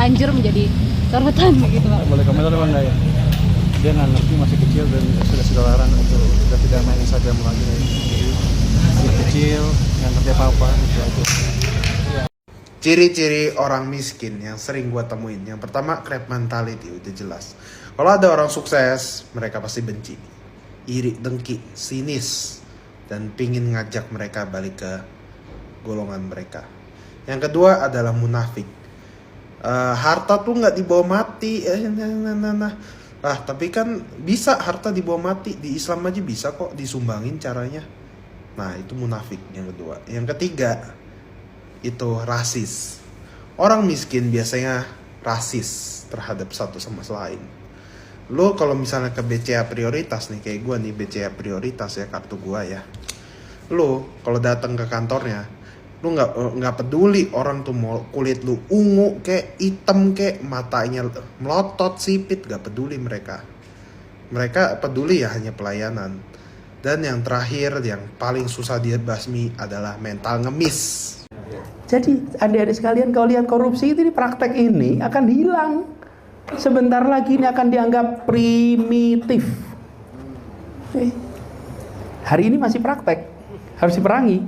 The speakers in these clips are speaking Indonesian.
terlanjur menjadi sorotan gitu Pak. Boleh komentar Bang ya? Dia nggak ngerti, masih kecil dan sudah larang atau sudah tidak main Instagram lagi. Masih kecil, nggak ngerti apa-apa gitu aja. Ciri-ciri orang miskin yang sering gue temuin. Yang pertama, crab mentality, udah jelas. Kalau ada orang sukses, mereka pasti benci, iri, dengki, sinis, dan pingin ngajak mereka balik ke golongan mereka. Yang kedua adalah munafik. Harta tuh nggak dibawa mati. Tapi kan bisa harta dibawa mati. Di Islam aja bisa kok disumbangin caranya. Nah itu munafik yang kedua. Yang ketiga itu rasis. Orang miskin biasanya rasis terhadap satu sama lain. Lo kalau misalnya ke BCA prioritas nih, kayak gue nih BCA prioritas ya, kartu gue ya. Lo kalau datang ke kantornya, lo nggak peduli orang tuh mau kulit lu ungu kayak hitam kayak matanya melotot sipit, nggak peduli mereka. Mereka peduli ya hanya pelayanan. Dan yang terakhir yang paling susah dibasmi adalah mental ngemis. Jadi adik-adik sekalian, kalau lihat korupsi itu, praktek ini akan hilang. Sebentar lagi ini akan dianggap primitif. Hari ini masih praktek, harus diperangi.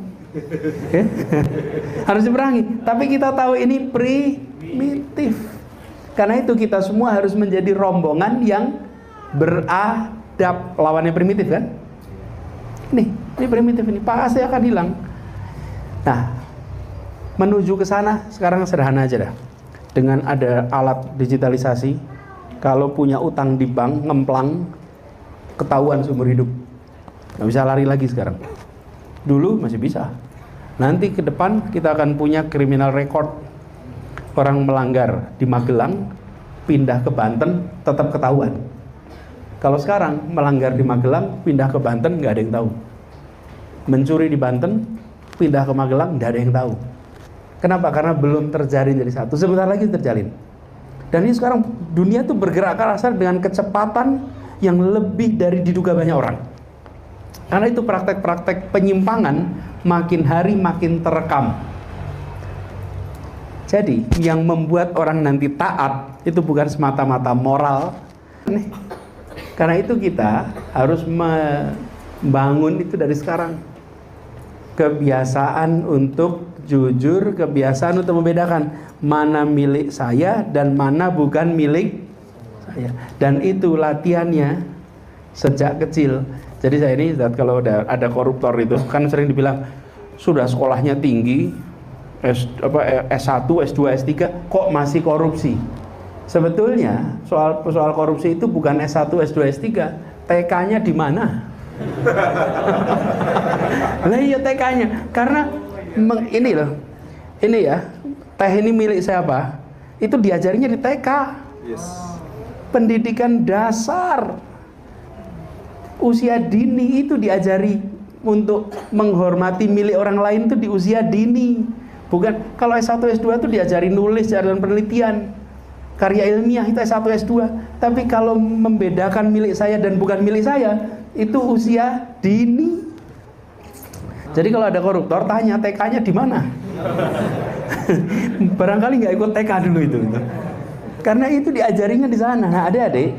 Harus diperangi. Tapi kita tahu ini primitif. Karena itu kita semua harus menjadi rombongan yang beradab. Lawannya primitif kan? Ini primitif ini pasti akan hilang. Nah, menuju ke sana sekarang sederhana aja dah. Dengan ada alat digitalisasi, kalau punya utang di bank ngemplang, ketahuan seumur hidup. Nggak bisa lari lagi sekarang. Dulu masih bisa. Nanti ke depan kita akan punya criminal record. Orang melanggar di Magelang, pindah ke Banten, tetap ketahuan. Kalau sekarang melanggar di Magelang, pindah ke Banten, nggak ada yang tahu. Mencuri di Banten, pindah ke Magelang, nggak ada yang tahu. Kenapa? Karena belum terjalin jadi satu. Sebentar lagi terjalin. Dan ini sekarang dunia tuh bergerak ke arah sana dengan kecepatan yang lebih dari diduga banyak orang. Karena itu praktek-praktek penyimpangan makin hari makin terekam. Jadi yang membuat orang nanti taat itu bukan semata-mata moral. Karena itu kita harus membangun itu dari sekarang. Kebiasaan untuk jujur, kebiasaan untuk membedakan mana milik saya dan mana bukan milik saya. Dan itu latihannya sejak kecil. Jadi saya ini kalau ada koruptor itu kan sering dibilang sudah sekolahnya tinggi, S1, S2, S3 kok masih korupsi. Sebetulnya soal korupsi itu bukan S1, S2, S3, TK-nya di mana? Lah iya TK-nya, karena ini ya, teh ini milik siapa? Itu diajarinya di TK. Yes. Pendidikan dasar usia dini itu diajari untuk menghormati milik orang lain itu di usia dini. Bukan kalau S1, S2 itu diajari nulis dan penelitian, karya ilmiah itu S1, S2. Tapi kalau membedakan milik saya dan bukan milik saya itu usia dini. Jadi kalau ada koruptor tanya TK-nya di mana? Barangkali nggak ikut TK dulu itu. Karena itu diajarinya di sana. Nah, adik-adik,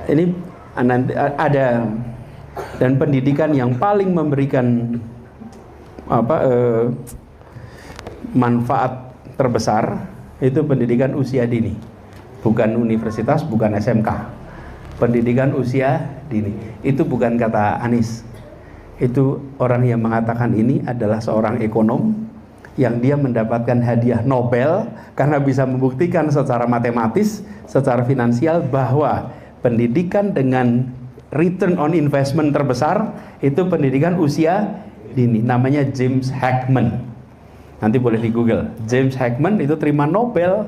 ini ada dan pendidikan yang paling memberikan manfaat terbesar itu pendidikan usia dini. Bukan universitas, bukan SMK. Pendidikan usia dini. Itu bukan kata Anies. Itu orang yang mengatakan ini adalah seorang ekonom yang dia mendapatkan hadiah Nobel karena bisa membuktikan secara matematis, secara finansial bahwa pendidikan dengan return on investment terbesar itu pendidikan usia dini. Namanya James Heckman. Nanti boleh di Google. James Heckman itu terima Nobel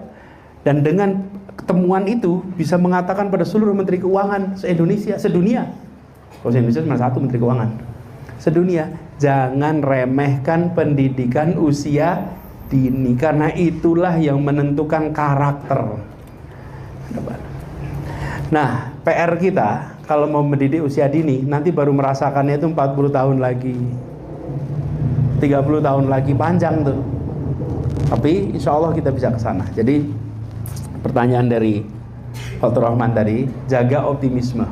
dan dengan ketemuan itu bisa mengatakan pada seluruh menteri keuangan se-Indonesia, sedunia. Kalau se-Indonesia cuma satu menteri keuangan. Sedunia, jangan remehkan pendidikan usia dini karena itulah yang menentukan karakter. Nah, PR kita kalau mau mendidik usia dini nanti baru merasakannya itu 40 tahun lagi. 30 tahun lagi, panjang tuh. Tapi insya Allah kita bisa ke sana. Jadi pertanyaan dari Fatur Rahman tadi, jaga optimisme,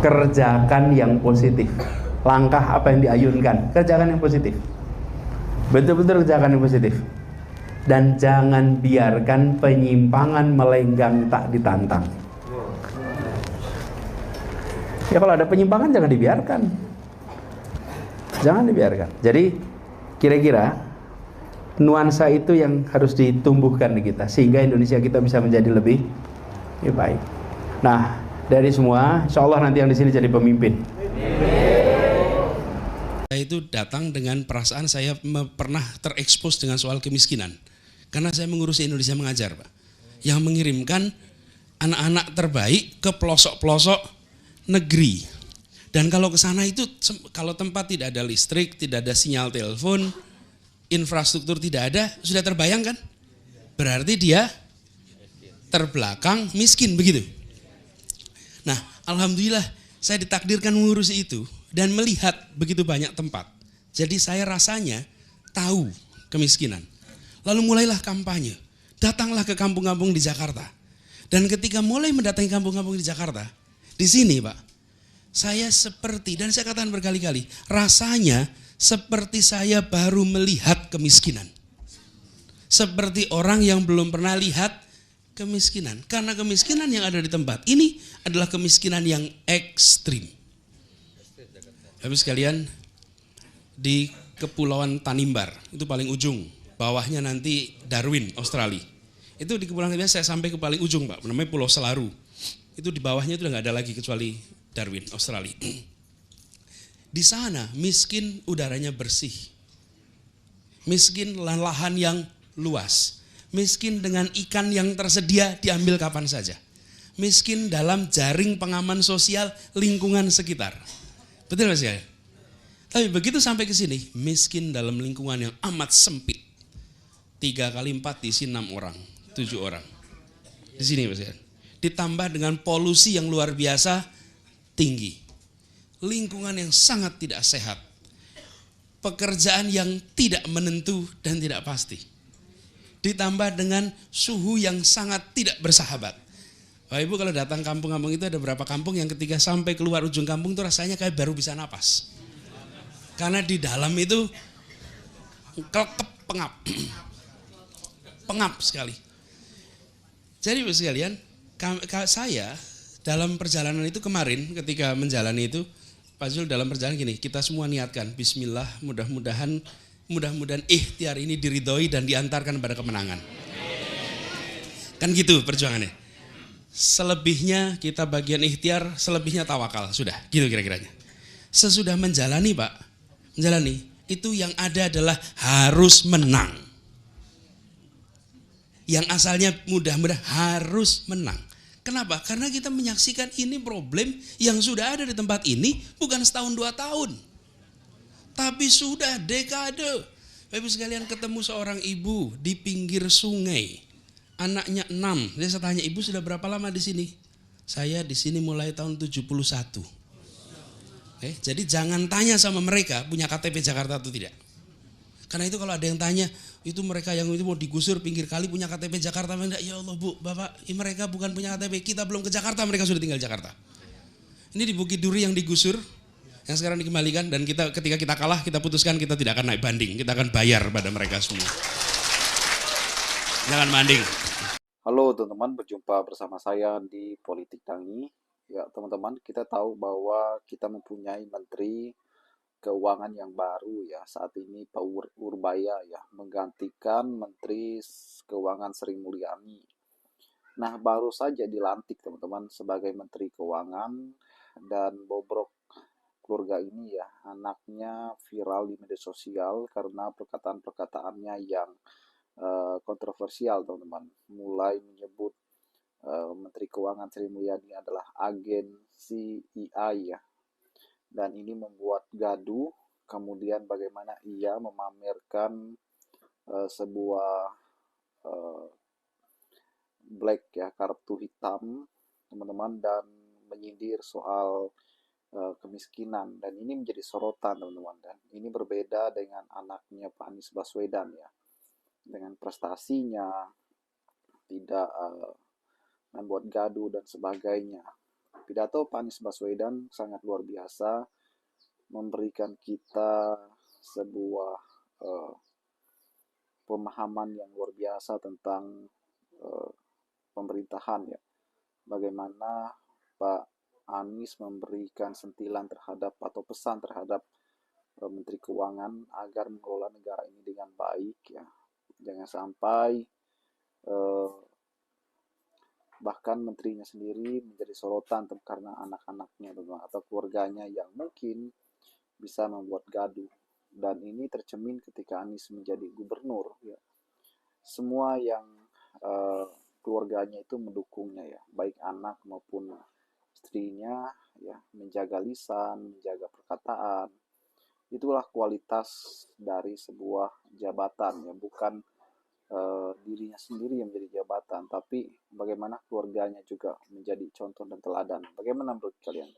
kerjakan yang positif. Langkah apa yang diayunkan, kerjakan yang positif, betul-betul kerjakan yang positif. Dan jangan biarkan penyimpangan melenggang tak ditantang. Ya kalau ada penyimpangan jangan dibiarkan. Jangan dibiarkan. Jadi kira-kira nuansa itu yang harus ditumbuhkan di kita sehingga Indonesia kita bisa menjadi lebih baik. Nah, dari semua, insya Allah nanti yang di sini jadi pemimpin. Saya itu datang dengan perasaan saya pernah terekspos dengan soal kemiskinan. Karena saya mengurusi Indonesia Mengajar, Pak. Yang mengirimkan anak-anak terbaik ke pelosok-pelosok negeri. Dan kalau ke sana itu, kalau tempat tidak ada listrik, tidak ada sinyal telepon, infrastruktur tidak ada, sudah terbayang kan? Berarti dia terbelakang, miskin, begitu. Nah, alhamdulillah saya ditakdirkan mengurusi itu dan melihat begitu banyak tempat. Jadi saya rasanya tahu kemiskinan. Lalu mulailah kampanye, datanglah ke kampung-kampung di Jakarta. Dan ketika mulai mendatangi kampung-kampung di Jakarta, di sini Pak, saya seperti, dan saya katakan berkali-kali, rasanya seperti saya baru melihat kemiskinan. Seperti orang yang belum pernah lihat kemiskinan. Karena kemiskinan yang ada di tempat ini adalah kemiskinan yang ekstrim. Habis sekalian, di Kepulauan Tanimbar, itu paling ujung. Bawahnya nanti Darwin, Australia. Itu di Kepulauan Tanimbar saya sampai ke paling ujung Pak, namanya Pulau Selaru. Itu di bawahnya itu udah gak ada lagi kecuali Darwin, Australia. Di sana miskin udaranya bersih. Miskin lahan yang luas. Miskin dengan ikan yang tersedia diambil kapan saja. Miskin dalam jaring pengaman sosial lingkungan sekitar. Betul Mas ya? Tapi begitu sampai ke sini, miskin dalam lingkungan yang amat sempit. 3 kali 4 diisi 6 orang, 7 orang. Di sini Mas ya. Ditambah dengan polusi yang luar biasa tinggi. Lingkungan yang sangat tidak sehat. Pekerjaan yang tidak menentu dan tidak pasti. Ditambah dengan suhu yang sangat tidak bersahabat. Bapak Ibu kalau datang kampung-kampung itu ada beberapa kampung yang ketika sampai keluar ujung kampung itu rasanya kayak baru bisa napas. Karena di dalam itu kelekep pengap. Pengap sekali. Jadi Bapak sekalian, saya dalam perjalanan itu kemarin ketika menjalani itu, Pak Zul dalam perjalanan gini, kita semua niatkan, bismillah, mudah-mudahan ikhtiar ini diridhoi dan diantarkan pada kemenangan. Kan gitu perjuangannya. Selebihnya kita bagian ikhtiar, selebihnya tawakal, sudah, gitu kira-kiranya. Sesudah menjalani Pak, itu yang ada adalah harus menang. Yang asalnya mudah-mudahan harus menang. Kenapa? Karena kita menyaksikan ini problem yang sudah ada di tempat ini bukan setahun 2 tahun. Tapi sudah dekade. Bapak Ibu sekalian ketemu seorang ibu di pinggir sungai. Anaknya 6. Saya tanya, ibu sudah berapa lama di sini? Saya di sini mulai tahun 71. Jadi jangan tanya sama mereka punya KTP Jakarta atau tidak. Karena itu kalau ada yang tanya, itu mereka yang itu mau digusur pinggir kali punya KTP Jakarta, enggak? Ya Allah Bu, Bapak, mereka bukan punya KTP, kita belum ke Jakarta, mereka sudah tinggal di Jakarta. Ini di Bukit Duri yang digusur, yang sekarang dikembalikan, dan ketika kita kalah, kita putuskan kita tidak akan naik banding, kita akan bayar pada mereka semua. Jangan banding. Halo teman-teman, berjumpa bersama saya di Politik Tangi. Ya teman-teman, kita tahu bahwa kita mempunyai Menteri Keuangan yang baru ya saat ini, Pak Urbaya ya, menggantikan Menteri Keuangan Sri Mulyani. Nah baru saja dilantik teman-teman sebagai Menteri Keuangan, dan bobrok keluarga ini ya, anaknya viral di media sosial karena perkataan-perkataannya yang kontroversial teman-teman. Mulai menyebut Menteri Keuangan Sri Mulyani adalah agen CIA ya. Dan ini membuat gaduh. Kemudian bagaimana ia memamerkan sebuah black ya, kartu hitam teman-teman, dan menyindir soal kemiskinan, dan ini menjadi sorotan teman-teman. Dan ini berbeda dengan anaknya Pak Anies Baswedan ya, dengan prestasinya, tidak membuat gaduh dan sebagainya. Pidato Pak Anies Baswedan sangat luar biasa, memberikan kita sebuah pemahaman yang luar biasa tentang pemerintahan ya. Bagaimana Pak Anies memberikan sentilan terhadap atau pesan terhadap Menteri Keuangan agar mengelola negara ini dengan baik ya. Jangan sampai bahkan menterinya sendiri menjadi sorotan karena anak-anaknya atau keluarganya yang mungkin bisa membuat gaduh. Dan ini tercermin ketika Anies menjadi gubernur ya. Semua yang keluarganya itu mendukungnya ya, baik anak maupun istrinya ya, menjaga lisan, menjaga perkataan. Itulah kualitas dari sebuah jabatan ya, bukan dirinya sendiri yang menjadi jabatan, tapi bagaimana keluarganya juga menjadi contoh dan teladan. Bagaimana menurut kalian?